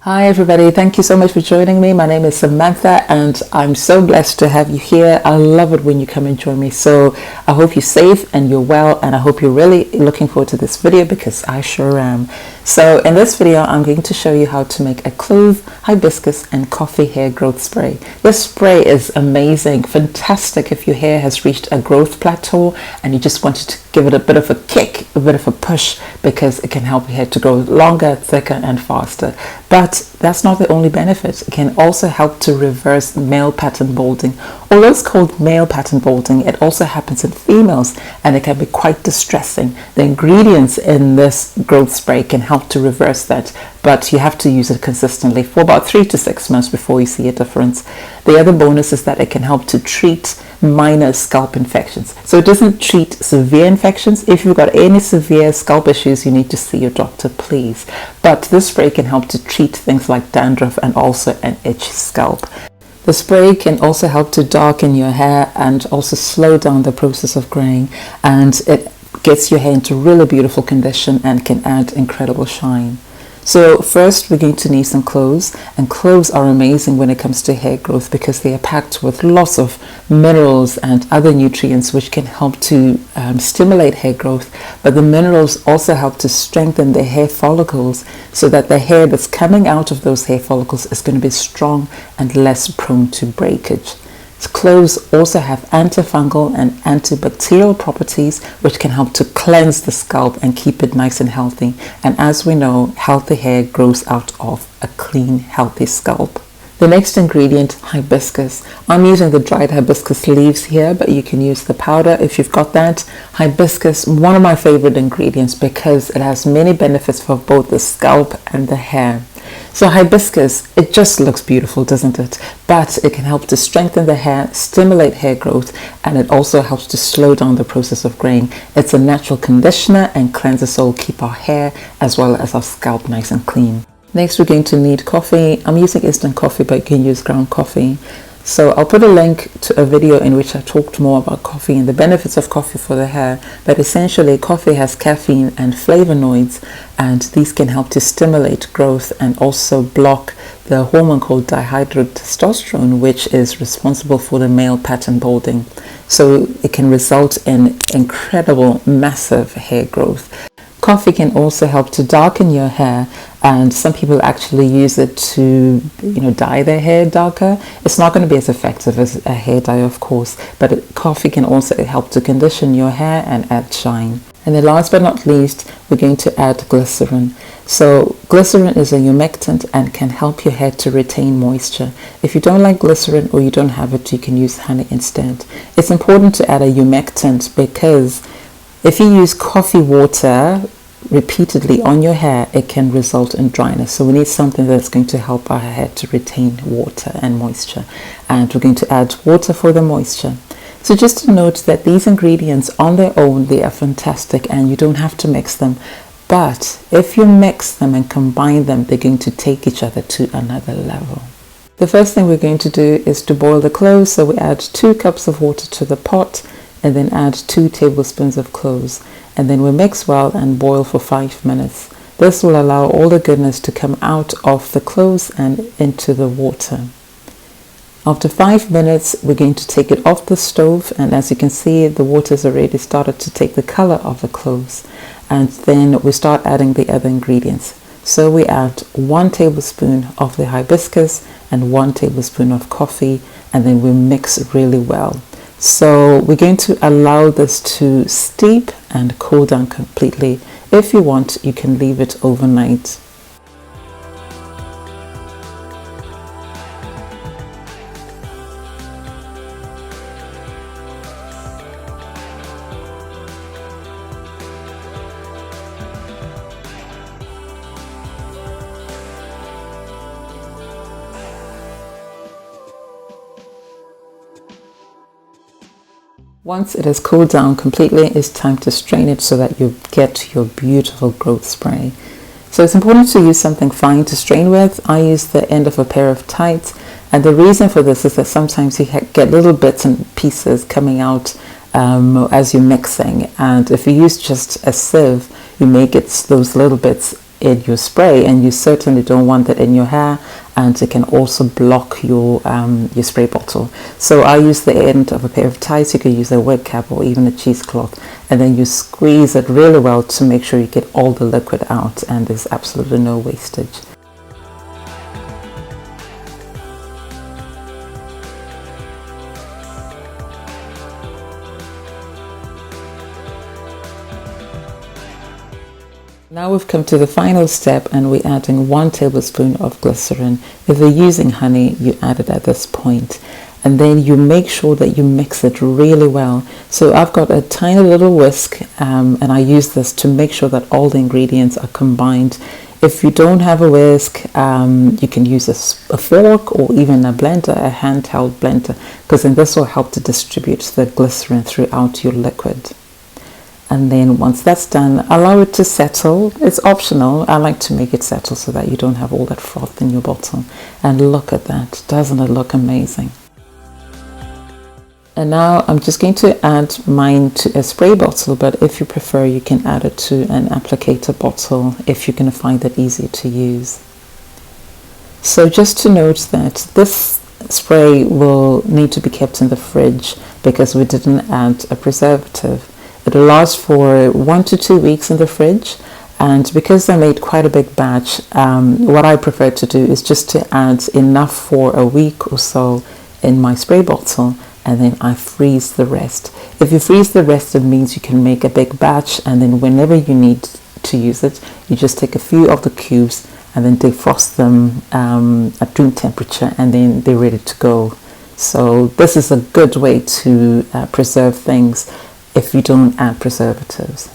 Hi everybody, thank you so much for joining me. My name is Samantha and I'm so blessed to have you here. I love it when you come and join me. So I hope you're safe and you're well, and I hope you're really looking forward to this video because I sure am. So in this video, I'm going to show you how to make a clove, hibiscus and coffee hair growth spray. This spray is amazing, fantastic if your hair has reached a growth plateau and you just wanted to give it a bit of a kick, a bit of a push, because it can help your hair to grow longer, thicker and faster. But that's not the only benefit. It can also help to reverse male pattern balding. Although it's called male pattern balding, it also happens in females and it can be quite distressing. The ingredients in this growth spray can help to reverse that, but you have to use it consistently for about 3 to 6 months before you see a difference. The other bonus is that it can help to treat minor scalp infections. So it doesn't treat severe infections. If you've got any severe scalp issues, you need to see your doctor, please. But this spray can help to treat things like dandruff and also an itchy scalp. The spray can also help to darken your hair and also slow down the process of graying, and it gets your hair into really beautiful condition and can add incredible shine. So first we're going to need some cloves, and cloves are amazing when it comes to hair growth because they are packed with lots of minerals and other nutrients which can help to stimulate hair growth, but the minerals also help to strengthen the hair follicles so that the hair that's coming out of those hair follicles is going to be strong and less prone to breakage. Cloves also have antifungal and antibacterial properties which can help to cleanse the scalp and keep it nice and healthy. And as we know, healthy hair grows out of a clean, healthy scalp. The next ingredient, hibiscus. I'm using the dried hibiscus leaves here, but you can use the powder if you've got that. Hibiscus, one of my favorite ingredients because it has many benefits for both the scalp and the hair. So hibiscus, it just looks beautiful, doesn't it? But it can help to strengthen the hair, stimulate hair growth, and it also helps to slow down the process of graying. It's a natural conditioner and cleanser, so it'll keep our hair as well as our scalp nice and clean. Next, we're going to need coffee. I'm using instant coffee, but you can use ground coffee. So I'll put a link to a video in which I talked more about coffee and the benefits of coffee for the hair. But essentially, coffee has caffeine and flavonoids, and these can help to stimulate growth and also block the hormone called dihydrotestosterone, which is responsible for the male pattern balding. So it can result in incredible, massive hair growth. Coffee can also help to darken your hair, and some people actually use it to, dye their hair darker. It's not going to be as effective as a hair dye, of course, but coffee can also help to condition your hair and add shine. And then last but not least, we're going to add glycerin. So glycerin is a humectant and can help your hair to retain moisture. If you don't like glycerin or you don't have it, you can use honey instead. It's important to add a humectant because if you use coffee water repeatedly on your hair, it can result in dryness. So we need something that's going to help our hair to retain water and moisture. And we're going to add water for the moisture. So just to note that these ingredients on their own, they are fantastic and you don't have to mix them. But if you mix them and combine them, they're going to take each other to another level. The first thing we're going to do is to boil the cloves. So we add 2 cups of water to the pot, and then add 2 tablespoons of cloves, and then we mix well and boil for 5 minutes. This will allow all the goodness to come out of the cloves and into the water. After 5 minutes, we're going to take it off the stove, and as you can see, the water's already started to take the color of the cloves. And then we start adding the other ingredients. So we add 1 tablespoon of the hibiscus and 1 tablespoon of coffee, and then we mix really well. So we're going to allow this to steep and cool down completely. If you want, you can leave it overnight. Once it has cooled down completely, it's time to strain it so that you get your beautiful growth spray. So it's important to use something fine to strain with. I use the end of a pair of tights, and the reason for this is that sometimes you get little bits and pieces coming out as you're mixing, and if you use just a sieve, you may get those little bits in your spray, and you certainly don't want that in your hair, and it can also block your spray bottle. So I use the end of a pair of ties. You could use a wet cap or even a cheesecloth, and then you squeeze it really well to make sure you get all the liquid out and there's absolutely no wastage. Now we've come to the final step, and we're adding 1 tablespoon of glycerin. If you're using honey, you add it at this point. And then you make sure that you mix it really well. So I've got a tiny little whisk, and I use this to make sure that all the ingredients are combined. If you don't have a whisk, you can use a fork or even a blender, a handheld blender, because then this will help to distribute the glycerin throughout your liquid. And then once that's done, allow it to settle. It's optional. I like to make it settle so that you don't have all that froth in your bottle. And look at that. Doesn't it look amazing? And now I'm just going to add mine to a spray bottle, but if you prefer, you can add it to an applicator bottle if you're going to find that easier to use. So just to note that this spray will need to be kept in the fridge because we didn't add a preservative. It'll last for 1 to 2 weeks in the fridge, and because I made quite a big batch, what I prefer to do is just to add enough for a week or so in my spray bottle, and then I freeze the rest. If you freeze the rest, it means you can make a big batch, and then whenever you need to use it, you just take a few of the cubes and then defrost them at room temperature, and then they're ready to go. So this is a good way to preserve things if you don't add preservatives.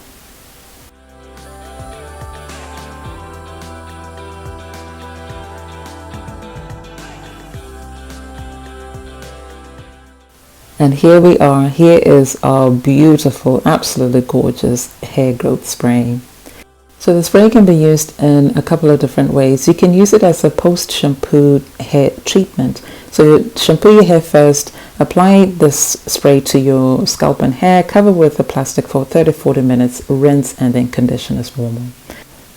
And here we are. Here is our beautiful, absolutely gorgeous hair growth spray. So the spray can be used in a couple of different ways. You can use it as a post-shampoo hair treatment. So shampoo your hair first, apply this spray to your scalp and hair, cover with a plastic for 30-40 minutes, rinse, and then condition as normal.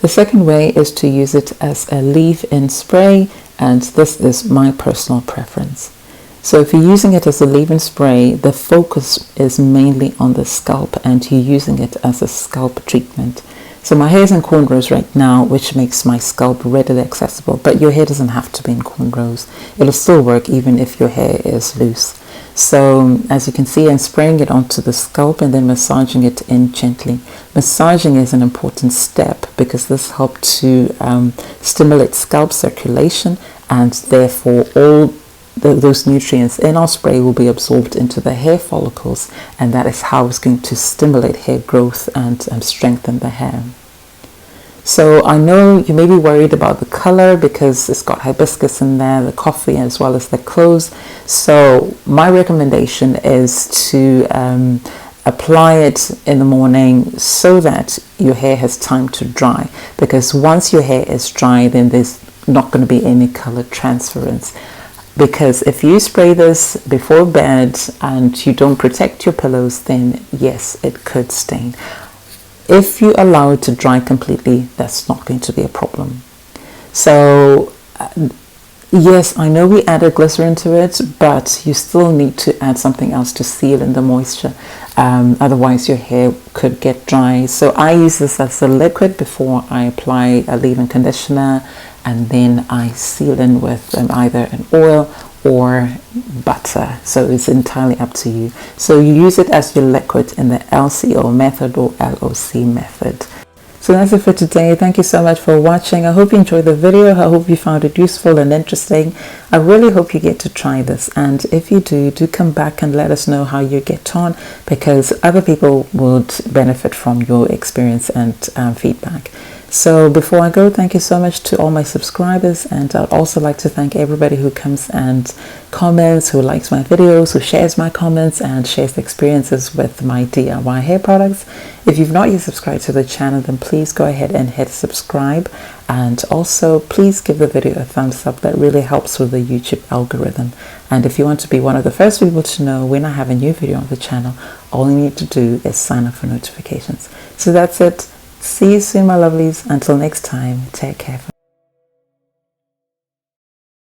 The second way is to use it as a leave-in spray, and this is my personal preference. So if you're using it as a leave-in spray, the focus is mainly on the scalp, and you're using it as a scalp treatment. So my hair is in cornrows right now, which makes my scalp readily accessible, but your hair doesn't have to be in cornrows. It'll still work even if your hair is loose. So as you can see, I'm spraying it onto the scalp and then massaging it in gently. Massaging is an important step because this helps to stimulate scalp circulation, and therefore all those nutrients in our spray will be absorbed into the hair follicles, and that is how it's going to stimulate hair growth and strengthen the hair. So I know you may be worried about the color because it's got hibiscus in there, the coffee, as well as the cloves. So my recommendation is to apply it in the morning so that your hair has time to dry, because once your hair is dry, then there's not going to be any color transference. Because if you spray this before bed and you don't protect your pillows, then yes, it could stain. If you allow it to dry completely, that's not going to be a problem. So yes, I know we added glycerin to it, but you still need to add something else to seal in the moisture. Otherwise your hair could get dry. So I use this as a liquid before I apply a leave-in conditioner, and then I seal in with either an oil or butter. So it's entirely up to you. So you use it as your liquid in the LCO method or LOC method. So that's it for today. Thank you so much for watching. I hope you enjoyed the video. I hope you found it useful and interesting. I really hope you get to try this, and if you do come back and let us know how you get on, because other people would benefit from your experience and feedback. So before I go, thank you so much to all my subscribers, and I'd also like to thank everybody who comes and comments, who likes my videos, who shares my comments and shares the experiences with my DIY hair products. If you've not yet subscribed to the channel, then please go ahead and hit subscribe, and also please give the video a thumbs up. That really helps with the YouTube algorithm. And if you want to be one of the first people to know when I have a new video on the channel, all you need to do is sign up for notifications. So that's it. See you soon, my lovelies. Until next time, take care.